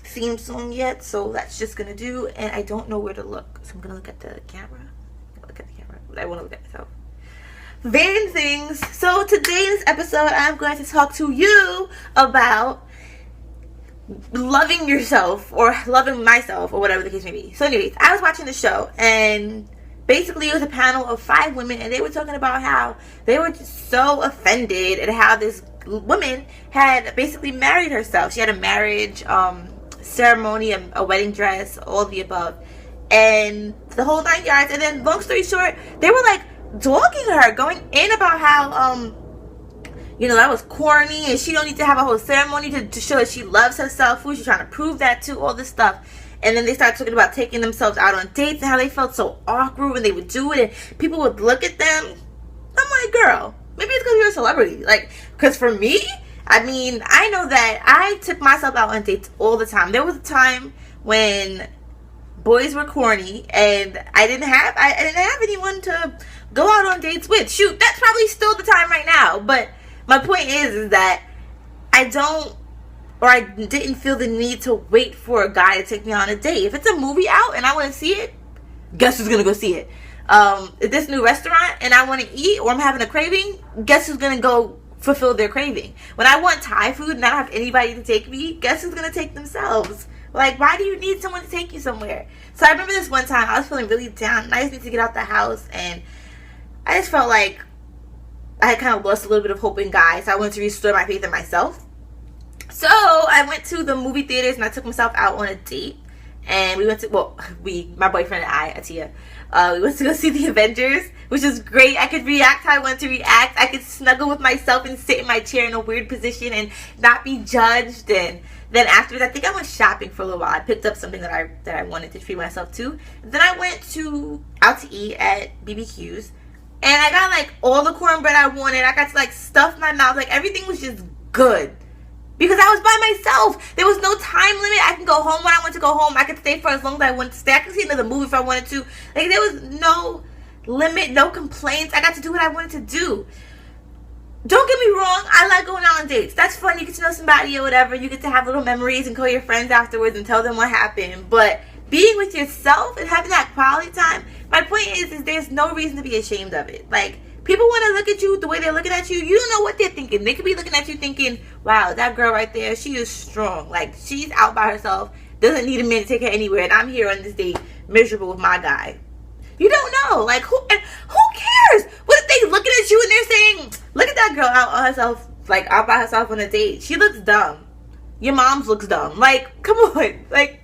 theme song yet, so that's just gonna do. And I don't know where to look, so I'm gonna look at the camera. I want to look at myself. Vain things. So today in this episode, I'm going to talk to you about loving yourself or loving myself or whatever the case may be. So anyways, I was watching the show, and basically it was a panel of 5 women, and they were talking about how they were just so offended at how this woman had basically married herself. She had a marriage ceremony, a wedding dress, all the above, and the whole 9 yards. And then, long story short, they were like dogging her, going in about how that was corny, and she don't need to have a whole ceremony to show that she loves herself. Who's she trying to prove that to? All this stuff. And then they started talking about taking themselves out on dates and how they felt so awkward when they would do it, and people would look at them. I'm like, girl, maybe it's because you're a celebrity. Like, because for me, I mean, I know that I took myself out on dates all the time. There was a time when boys were corny, and I didn't have anyone to go out on dates with. Shoot, that's probably still the time right now. But my point is that I didn't feel the need to wait for a guy to take me on a date. If it's a movie out and I want to see it, guess who's gonna go see it? If this new restaurant and I want to eat, or I'm having a craving, guess who's gonna go fulfill their craving? When I want Thai food and I don't have anybody to take me, guess who's gonna take themselves? Like, why do you need someone to take you somewhere? So I remember this one time I was feeling really down, and I just needed to get out the house, and I just felt like I had kind of lost a little bit of hope in guys. So I wanted to restore my faith in myself. So I went to the movie theaters, and I took myself out on a date. And we went to, my boyfriend and I, Atiya, we went to go see the Avengers, which is great. I could react how I wanted to react. I could snuggle with myself and sit in my chair in a weird position and not be judged. And then afterwards, I think I went shopping for a little while. I picked up something that I wanted to treat myself to. Then I went out to eat at BBQ's, and I got like all the cornbread I wanted. I got to like stuff my mouth. Like, everything was just good. Because I was by myself. There was no time limit. I can go home when I want to go home. I could stay for as long as I wanted to stay. I could see another movie if I wanted to. Like, there was no limit, no complaints. I got to do what I wanted to do. Don't get me wrong. I like going out on dates. That's fun. You get to know somebody or whatever. You get to have little memories and call your friends afterwards and tell them what happened. But being with yourself and having that quality time, my point is there's no reason to be ashamed of it. Like, people want to look at you the way they're looking at you. You don't know what they're thinking. They could be looking at you thinking, wow, that girl right there, she is strong. Like, she's out by herself, doesn't need a man to take her anywhere, and I'm here on this date miserable with my guy. You don't know. Like, who cares? What if they looking at you and they're saying, look at that girl out by herself on a date. She looks dumb. Your mom's looks dumb. Like, come on. Like,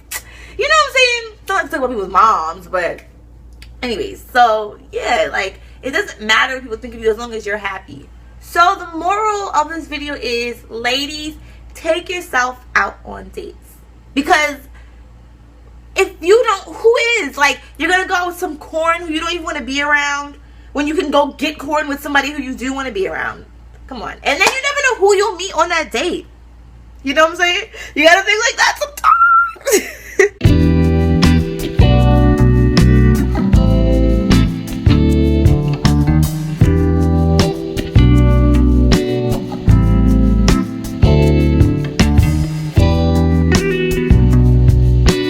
you know what I'm saying? Don't like to talk about people's moms, but anyways, so yeah, like, it doesn't matter what people think of you as long as you're happy. So the moral of this video is, ladies, take yourself out on dates. Because if you don't, who is? Like, you're going to go out with some corn who you don't even want to be around when you can go get corn with somebody who you do want to be around. Come on. And then you never know who you'll meet on that date. You know what I'm saying? You got to think like that sometimes.